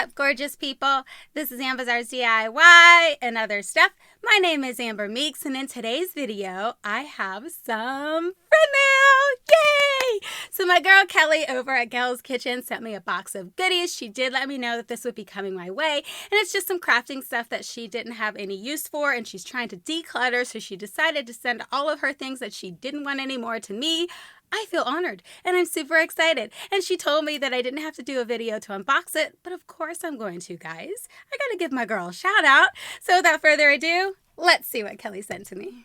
up, gorgeous people? This is Amber's DIY and other stuff. My name is Amber Meeks, and in today's video, I have some friend mail. Yay! So my girl Kelly over at Kelz Kitchen sent me a box of goodies. She did let me know that this would be coming my way, and it's just some crafting stuff that she didn't have any use for, and she's trying to declutter, so she decided to send all of her things that she didn't want anymore to me. I feel honored and I'm super excited. And she told me that I didn't have to do a video to unbox it, but of course I'm going to, guys. I gotta give my girl a shout out. So without further ado, let's see what Kelly sent to me.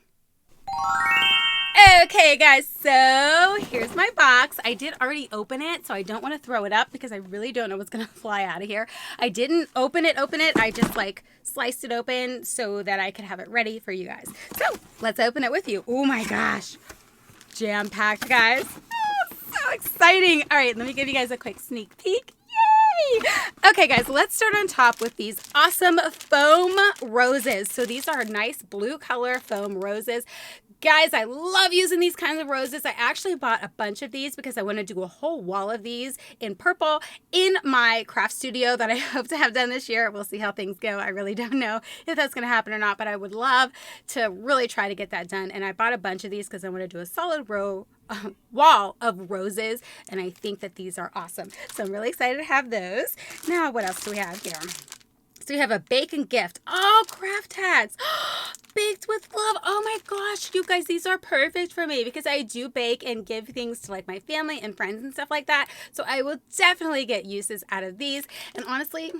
Okay, guys, so here's my box. I did already open it, so I don't want to throw it up because I really don't know what's gonna fly out of here. I didn't open it. I just sliced it open so that I could have it ready for you guys. So let's open it with you. Oh my gosh. Jam-packed, guys. Oh, so exciting. All right, let me give you guys a quick sneak peek. Yay! Okay, guys, let's start on top with these awesome foam roses. So these are nice blue color foam roses. Guys, I love using these kinds of roses. I actually bought a bunch of these because I want to do a whole wall of these in purple in my craft studio that I hope to have done this year. We'll see how things go. I really don't know if that's going to happen or not, but I would love to really try to get that done. And I bought a bunch of these because I want to do a solid wall of roses, and I think that these are awesome. So I'm really excited to have those. Now, what else do we have here? So we have a bacon gift. Oh, craft tags. Baked with love. Oh my gosh, you guys, these are perfect for me because I do bake and give things to my family and friends and stuff like that. So I will definitely get uses out of these. And honestly,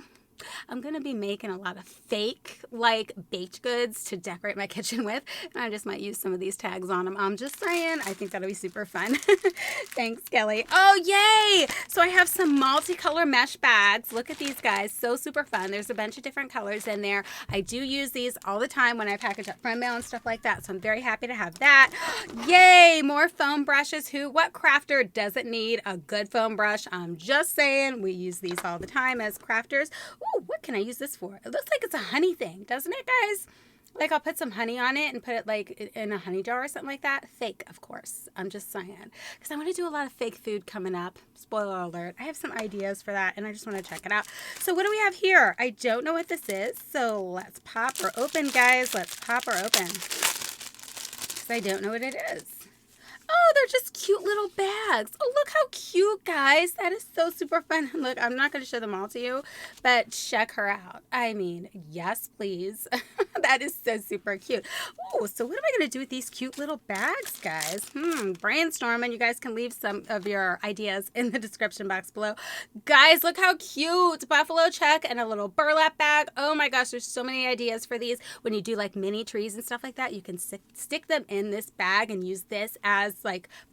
I'm going to be making a lot of fake baked goods to decorate my kitchen with. And I just might use some of these tags on them. I'm just saying, I think that'll be super fun. Thanks, Kelly. Oh, yay! So I have some multicolor mesh bags. Look at these, guys. So super fun. There's a bunch of different colors in there. I do use these all the time when I package up friend mail and stuff like that. So I'm very happy to have that. Yay! More foam brushes. What crafter doesn't need a good foam brush? I'm just saying, we use these all the time as crafters. Ooh, what can I use this for? It looks like it's a honey thing, doesn't it, guys? I'll put some honey on it and put it in a honey jar or something like that. Fake, of course. I'm just saying. Because I want to do a lot of fake food coming up. Spoiler alert. I have some ideas for that and I just want to check it out. So what do we have here? I don't know what this is. So let's pop her open, guys. Let's pop her open. Because I don't know what it is. Oh, they're just cute little bags. Oh, look how cute, guys. That is so super fun. Look, I'm not going to show them all to you, but check her out. I mean, yes, please. That is so super cute. Oh, so what am I going to do with these cute little bags, guys? Brainstorming. You guys can leave some of your ideas in the description box below. Guys, look how cute. Buffalo check and a little burlap bag. Oh my gosh, there's so many ideas for these. When you do mini trees and stuff like that, you can stick them in this bag and use this as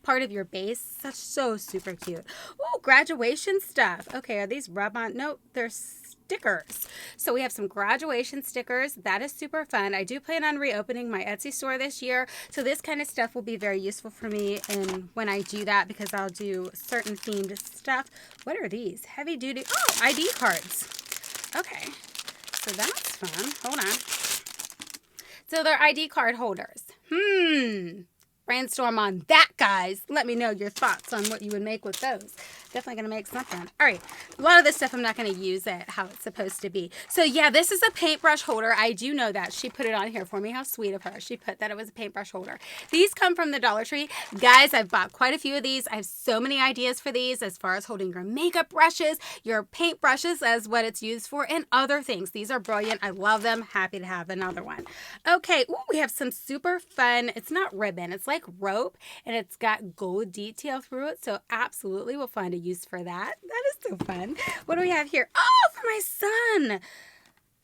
part of your base. That's so super cute. Oh, graduation stuff. Okay, are these rub-on? No, they're stickers. So we have some graduation stickers. That is super fun. I do plan on reopening my Etsy store this year, so this kind of stuff will be very useful for me and when I do that because I'll do certain themed stuff. What are these? Heavy duty. Oh, ID cards. Okay, so that's fun. Hold on. So they're ID card holders. Brainstorm on that, guys. Let me know your thoughts on what you would make with those. Definitely going to make something. All right. A lot of this stuff I'm not going to use it how it's supposed to be. So, yeah, this is a paintbrush holder. I do know that. She put it on here for me. How sweet of her. She put that it was a paintbrush holder. These come from the Dollar Tree. Guys, I've bought quite a few of these. I have so many ideas for these as far as holding your makeup brushes, your paint brushes as what it's used for, and other things. These are brilliant. I love them. Happy to have another one. Okay. Ooh, we have some super fun. It's not ribbon. It's like rope, and it's got gold detail through it. So, absolutely, we'll find a use for that. That is so fun. What do we have here? Oh, for my son.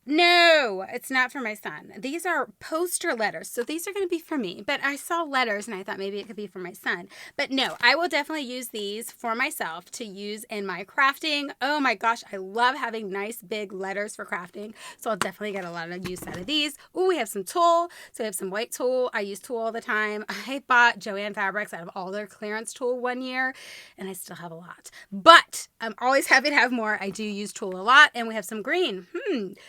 No, it's not for my son. These are poster letters. So these are going to be for me. But I saw letters and I thought maybe it could be for my son. But no, I will definitely use these for myself to use in my crafting. Oh my gosh, I love having nice big letters for crafting. So I'll definitely get a lot of use out of these. Oh, we have some tulle. So we have some white tulle. I use tulle all the time. I bought Joann Fabrics out of all their clearance tulle one year and I still have a lot. But I'm always happy to have more. I do use tulle a lot. And we have some green.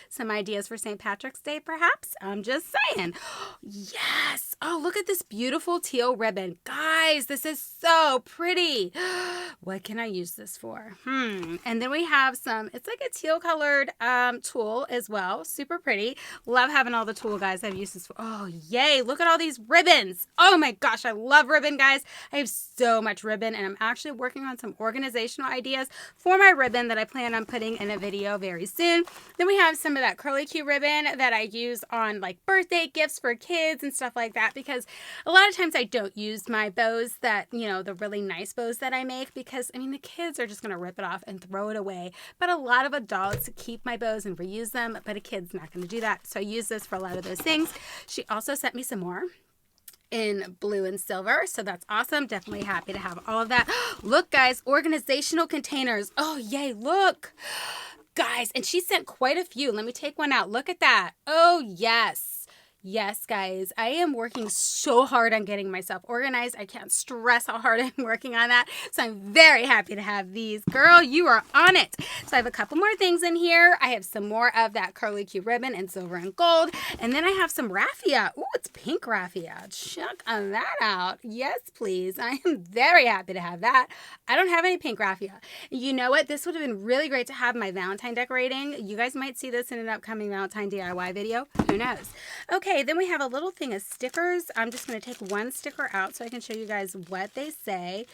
Some some ideas for St. Patrick's Day, perhaps. I'm just saying. Yes. Oh, look at this beautiful teal ribbon. Guys, this is so pretty. What can I use this for? And then we have some, it's like a teal colored tulle as well. Super pretty. Love having all the tulle, guys. I've used this for. Oh, yay. Look at all these ribbons. Oh my gosh, I love ribbon, guys. I have so much ribbon, and I'm actually working on some organizational ideas for my ribbon that I plan on putting in a video very soon. Then we have some of that curly Q ribbon that I use on like birthday gifts for kids and stuff like that, because a lot of times I don't use my bows that, you know, the really nice bows that I make, because I mean the kids are just going to rip it off and throw it away. But a lot of adults keep my bows and reuse them, but a kid's not going to do that. So I use this for a lot of those things. She also sent me some more in blue and silver, so that's awesome. Definitely happy to have all of that. Look, guys, organizational containers. Oh, yay, look. Guys, and she sent quite a few. Let me take one out. Look at that. Oh, yes. Yes, guys, I am working so hard on getting myself organized. I can't stress how hard I'm working on that. So I'm very happy to have these. Girl, you are on it. So I have a couple more things in here. I have some more of that curly Q ribbon in silver and gold. And then I have some raffia. Ooh, it's pink raffia. Check on that out. Yes, please. I am very happy to have that. I don't have any pink raffia. You know what? This would have been really great to have my Valentine decorating. You guys might see this in an upcoming Valentine DIY video. Who knows? Okay. Then we have a little thing of stickers. I'm just going to take one sticker out so I can show you guys what they say.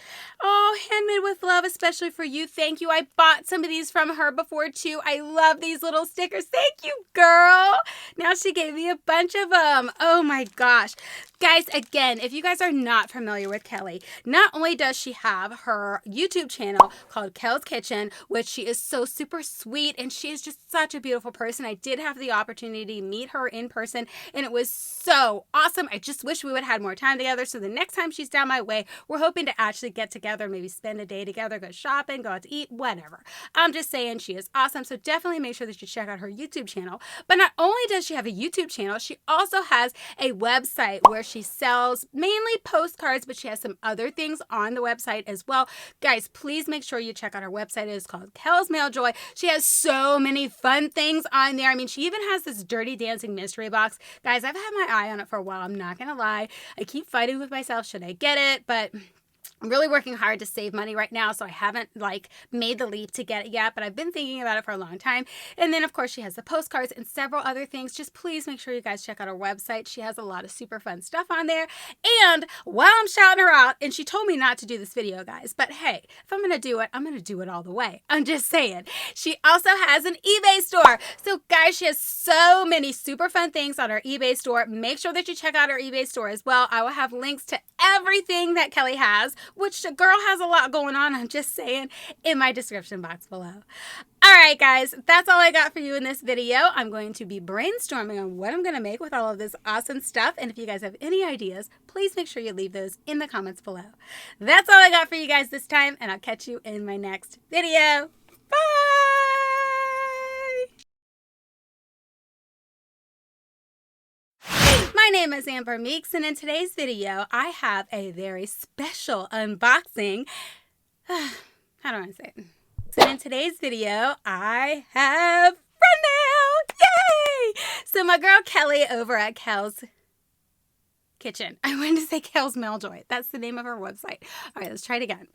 Oh, handmade with love, especially for you. Thank you. I bought some of these from her before too. I love these little stickers. Thank you, girl. Now she gave me a bunch of them. Oh my gosh. Guys, again, if you guys are not familiar with Kelly, not only does she have her YouTube channel called Kelz Kitchen, which she is so super sweet, and she is just such a beautiful person. I did have the opportunity to meet her in person, and it was so awesome. I just wish we would have had more time together. So the next time she's down my way, we're hoping to actually get together, maybe spend a day together, go shopping, go out to eat, whatever. I'm just saying she is awesome. So definitely make sure that you check out her YouTube channel. But not only does she have a YouTube channel, she also has a website where she sells mainly postcards, but she has some other things on the website as well. Guys, please make sure you check out her website. It is called Kelz Mail Joy. She has so many fun things on there. I mean, she even has this Dirty Dancing mystery box. Guys, I've had my eye on it for a while. I'm not going to lie. I keep fighting with myself. Should I get it? But I'm really working hard to save money right now, so I haven't like made the leap to get it yet, but I've been thinking about it for a long time. And then of course she has the postcards and several other things. Just please make sure you guys check out her website. She has a lot of super fun stuff on there. And while I'm shouting her out, and she told me not to do this video, guys, but hey, if I'm gonna do it, I'm gonna do it all the way. I'm just saying. She also has an eBay store. So guys, she has so many super fun things on her eBay store. Make sure that you check out her eBay store as well. I will have links to everything that Kelly has, which the girl has a lot going on, I'm just saying, in my description box below. All right, guys, that's all I got for you in this video. I'm going to be brainstorming on what I'm going to make with all of this awesome stuff. And if you guys have any ideas, please make sure you leave those in the comments below. That's all I got for you guys this time, and I'll catch you in my next video. Bye! My name is Meeks, and in today's video, I have a very special unboxing. How do I say it? So in today's video, I have friend mail! Yay! So my girl Kelly over at Kelz Kitchen. I wanted to say Kelz Mail Joy. That's the name of her website. All right, let's try it again.